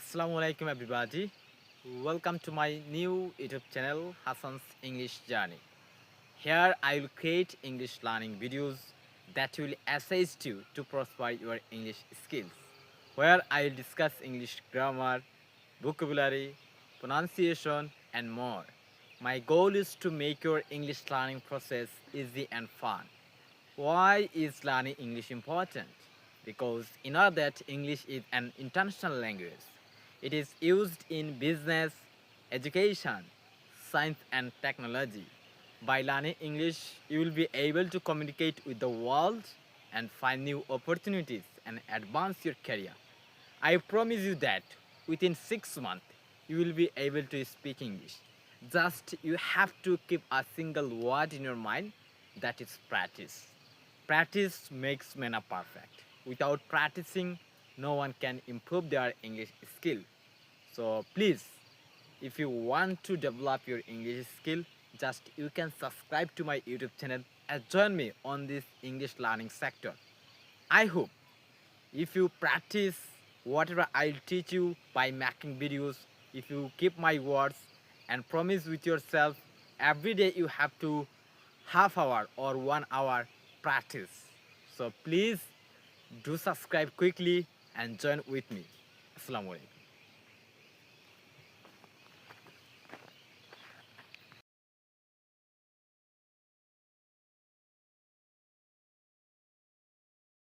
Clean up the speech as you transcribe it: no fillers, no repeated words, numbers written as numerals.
Assalamualaikum everybody. Welcome to my new YouTube channel Hasan's English Journey. Here I will create English learning videos that will assist you to prosper your English skills. Where I will discuss English grammar, vocabulary, pronunciation and more. My goal is to make your English learning process easy and fun. Why is learning English important? Because in order that English is an international language. It is used in business, education, science and technology. By learning English, you will be able to communicate with the world and find new opportunities and advance your career. I promise you that within 6 months, you will be able to speak English. Just you have to keep a single word in your mind, that is practice. Practice makes men a perfect. Without practicing, no one can improve their English skill. So please, if you want to develop your English skill, just you can subscribe to my YouTube channel and join me on this English learning sector. I hope if you practice whatever I'll teach you by making videos, if you keep my words and promise with yourself, every day you have to half hour or 1 hour practice. So please do subscribe quickly and join with me. Assalamu alaikum.